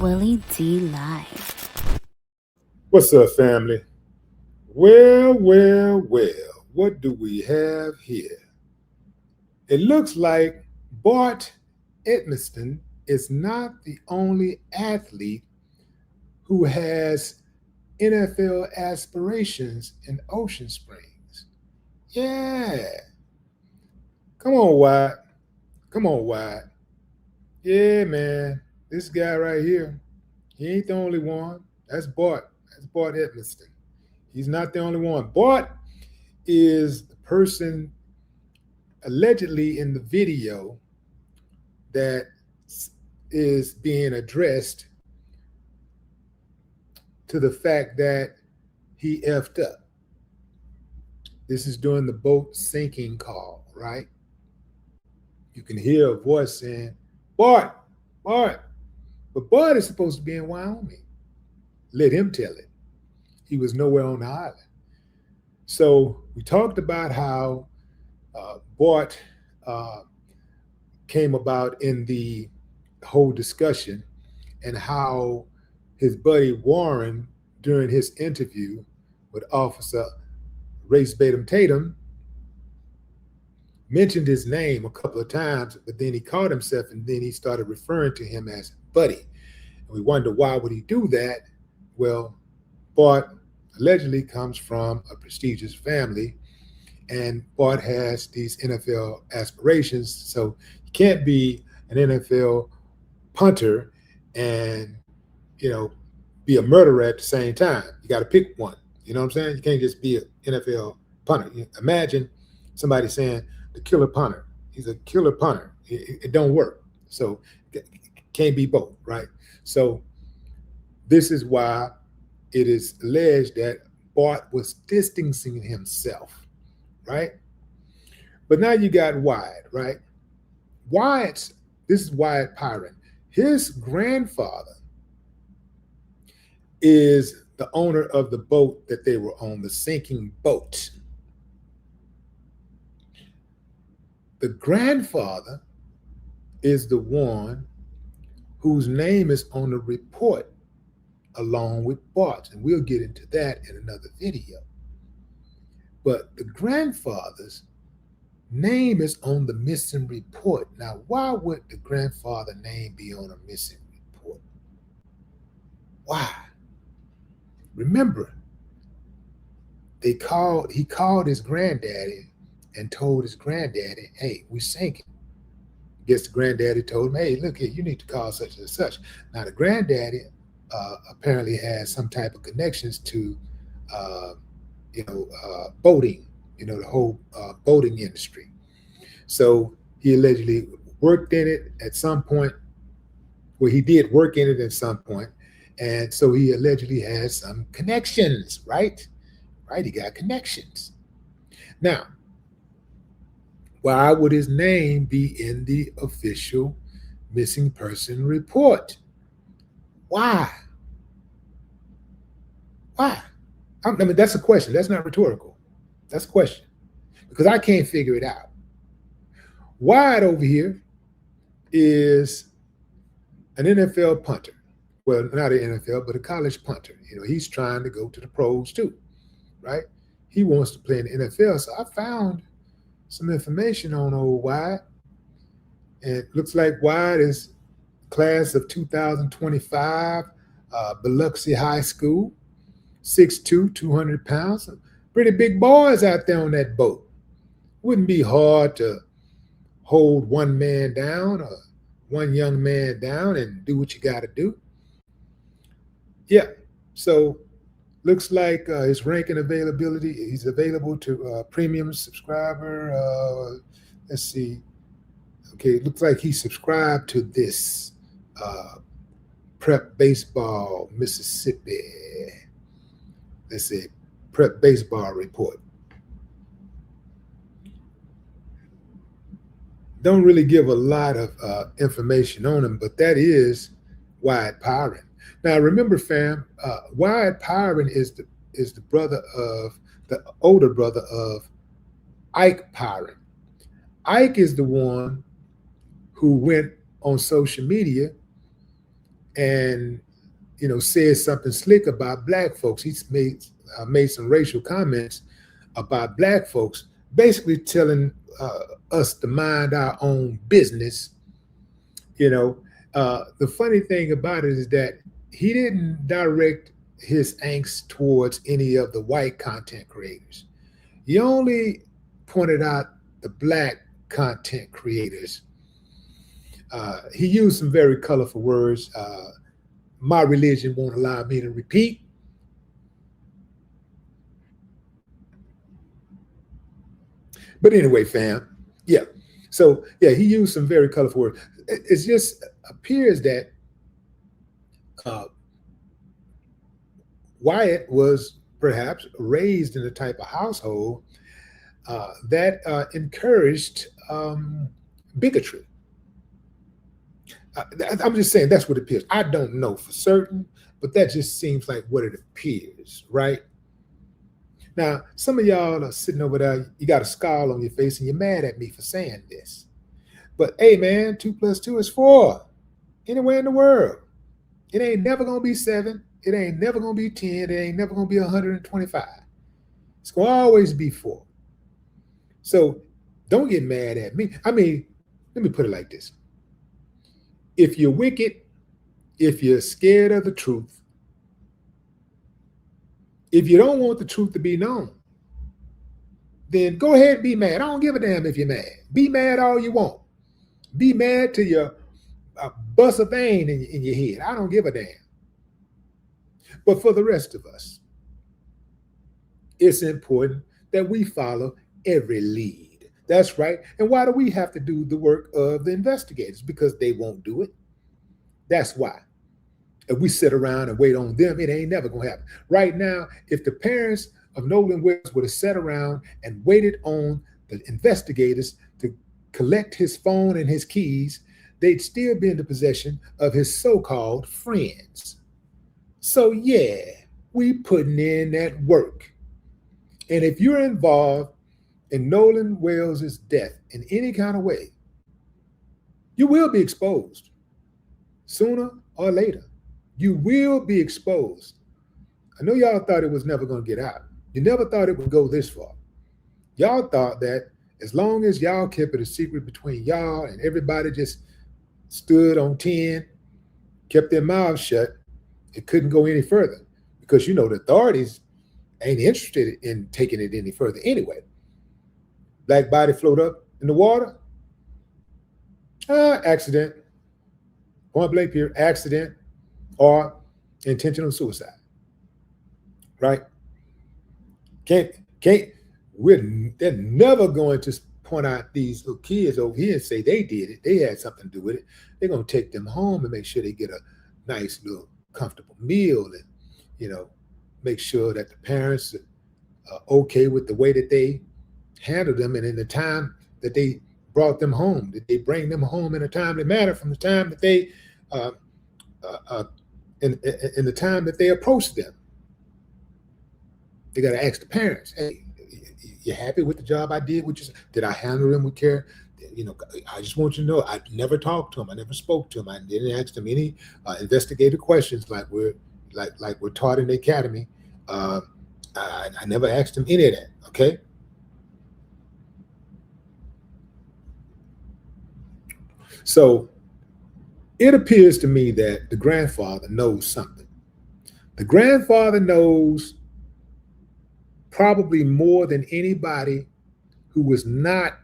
Willie D Live. What's up, family? Well, what do we have here? It looks like Bart Edmiston is not the only athlete who has NFL aspirations in Ocean Springs. Yeah. Come on, Wyatt. Come on, Wyatt. Yeah, man. This guy right here, he ain't the only one. That's Bart. That's Bart Edmiston. He's not the only one. Bart is the person allegedly in the video that is being addressed to the fact that he effed up. This is during the boat sinking call, right? You can hear a voice saying, Bart, Bart. But Bart is supposed to be in Wyoming. Let him tell it. He was nowhere on the island. So we talked about how Bart came about in the whole discussion and how his buddy Warren, during his interview with Officer Race Batum Tatum, mentioned his name a couple of times, but then he caught himself and then he started referring to him as buddy. And we wonder, why would he do that? Well, Bart allegedly comes from a prestigious family, and Bart has these NFL aspirations, so you can't be an NFL punter and, be a murderer at the same time. You got to pick one. You know what I'm saying? You can't just be an NFL punter. Imagine somebody saying the killer punter. He's a killer punter. It don't work. So it can't be both, right? So this is why it is alleged that Bart was distancing himself, right? But now you got Wyatt, right? This is Wyatt Pyron. His grandfather is the owner of the boat that they were on, the sinking boat. The grandfather is the one whose name is on the report along with Bart, and we'll get into that in another video. But the grandfather's name is on the missing report. Now, why would the grandfather name be on a missing report? Why? Remember, he called his granddaddy and told his granddaddy, hey, we sinking. Guess the granddaddy told him, hey, look here, you need to call such and such. Now, the granddaddy apparently has some type of connections to, boating, the whole boating industry. So he allegedly worked in it at some point. Well, he did work in it at some point. And so he allegedly has some connections, right? Right, he got connections. Now, why would his name be in the official missing person report? Why? Why? I mean, that's a question. That's not rhetorical. That's a question. Because I can't figure it out. Wyatt over here is an NFL punter. Well, not an NFL, but a college punter. He's trying to go to the pros too, right? He wants to play in the NFL. So I found some information on old Wyatt. And it looks like Wyatt is class of 2025, Biloxi High School, 6'2", 200 pounds. Pretty big boys out there on that boat. Wouldn't be hard to hold one man down or one young man down and do what you got to do. Yeah, so looks like his ranking availability, he's available to premium subscriber. Let's see. Okay, it looks like he subscribed to this Prep Baseball Mississippi. Let's see, Prep Baseball report. Don't really give a lot of information on him, but that is Wyatt Pyron. Now, remember, fam, Wyatt Pyron is the older brother of Ike Pyron. Ike is the one who went on social media and said something slick about black folks. He's made some racial comments about black folks, basically telling us to mind our own business. The funny thing about it is that he didn't direct his angst towards any of the white content creators. He only pointed out the black content creators. He used some very colorful words. My religion won't allow me to repeat. But anyway, fam, yeah. So yeah, he used some very colorful words. It just appears that Wyatt was perhaps raised in a type of household that encouraged bigotry. I'm just saying that's what it appears. I don't know for certain, but that just seems like what it appears, right? Now, some of y'all are sitting over there, you got a scowl on your face and you're mad at me for saying this. But hey, man, 2 + 2 is 4 anywhere in the world. It ain't never going to be 7. It ain't never going to be 10. It ain't never going to be 125. It's going to always be 4. So don't get mad at me. I mean, let me put it like this. If you're wicked, if you're scared of the truth, if you don't want the truth to be known, then go ahead and be mad. I don't give a damn if you're mad. Be mad all you want. Be mad till you bust a vein in your head. I don't give a damn. But for the rest of us, it's important that we follow every lead. That's right. And why do we have to do the work of the investigators? Because they won't do it. That's why. If we sit around and wait on them, it ain't never going to happen. Right now, if the parents of Nolan Wells would have sat around and waited on the investigators to collect his phone and his keys, they'd still be in the possession of his so-called friends. So yeah, we putting in that work. And if you're involved in Nolan Wells' death in any kind of way, you will be exposed sooner or later. You will be exposed. I know y'all thought it was never going to get out. You never thought it would go this far. Y'all thought that as long as y'all kept it a secret between y'all and everybody just stood on 10, kept their mouths shut, it couldn't go any further because, the authorities ain't interested in taking it any further anyway. Black body float up in the water. Accident. Point blank here, accident or intentional suicide. Right? They're never going to point out these little kids over here and say they did it. They had something to do with it. They're going to take them home and make sure they get a nice little comfortable meal and, make sure that the parents are okay with the way that they handle them. And in the time that they brought them home, that they bring them home in a timely manner from the time that they, in the time that they approach them. They got to ask the parents, hey, you happy with the job I did? Did I handle them with care? I just want you to know, I never talked to them. I never spoke to them. I didn't ask them any investigative questions like we're taught in the academy. I never asked them any of that. Okay. So it appears to me that the grandfather knows something. The grandfather knows probably more than anybody who was not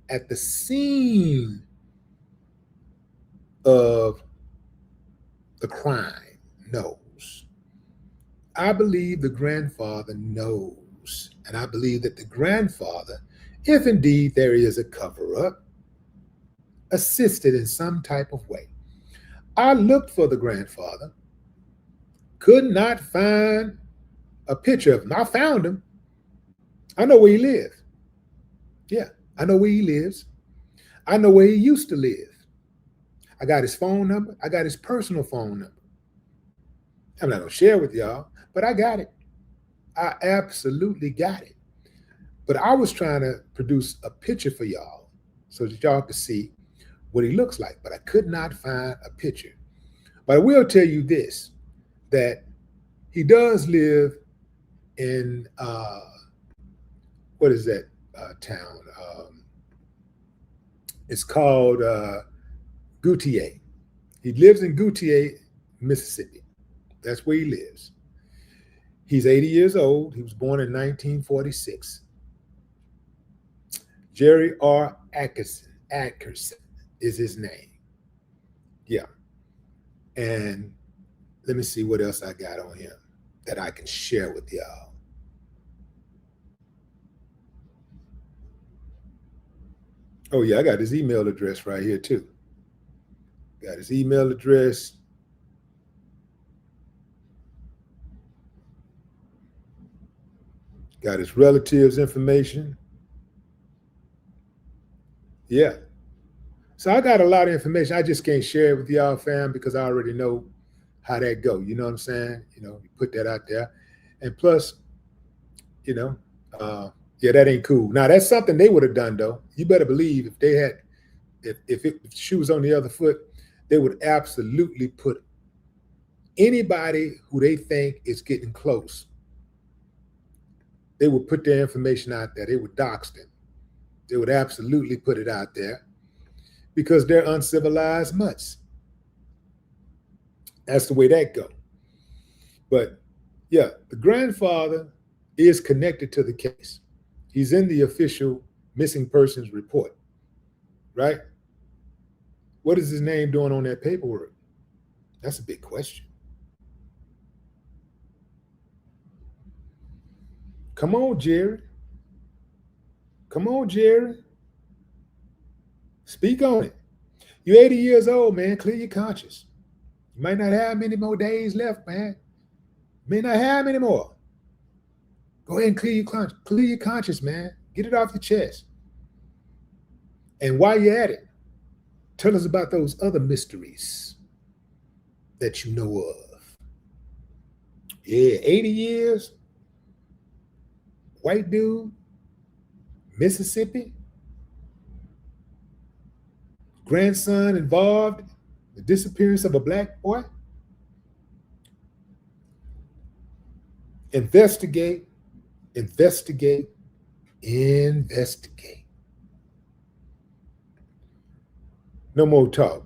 at the scene of the crime knows. I believe the grandfather knows, and I believe that the grandfather, if indeed there is a cover-up, assisted in some type of way. I looked for the grandfather, could not find a picture of him. I found him. I know where he lives. Yeah, I know where he lives. I know where he used to live. I got his phone number. I got his personal phone number. I'm not going to share with y'all, but I got it. I absolutely got it. But I was trying to produce a picture for y'all so that y'all could see what he looks like, but I could not find a picture. But I will tell you this, that he does live in, what is that town? It's called Goutier. He lives in Goutier, Mississippi. That's where he lives. He's 80 years old. He was born in 1946. Jerry R. Atkerson is his name. Yeah. And let me see what else I got on him that I can share with y'all. Oh, yeah, I got his email address right here, too. Got his email address. Got his relatives' information. Yeah. So I got a lot of information. I just can't share it with y'all, fam, because I already know how that go. You know what I'm saying? You put that out there. And plus, yeah, that ain't cool. Now, that's something they would have done, though. You better believe if they had, if the shoe was on the other foot, they would absolutely put anybody who they think is getting close. They would put their information out there. They would dox them. They would absolutely put it out there because they're uncivilized mutts. That's the way that goes. But yeah, the grandfather is connected to the case. He's in the official missing persons report, right? What is his name doing on that paperwork? That's a big question. Come on, Jerry. Come on, Jerry. Speak on it. You're 80 years old, man. Clear your conscience. You might not have many more days left, man. You may not have many more. Go ahead and clear your conscience, man. Get it off your chest. And while you're at it, tell us about those other mysteries that you know of. Yeah, 80 years, white dude, Mississippi, grandson involved in the disappearance of a black boy. Investigate, investigate, investigate. No more talk.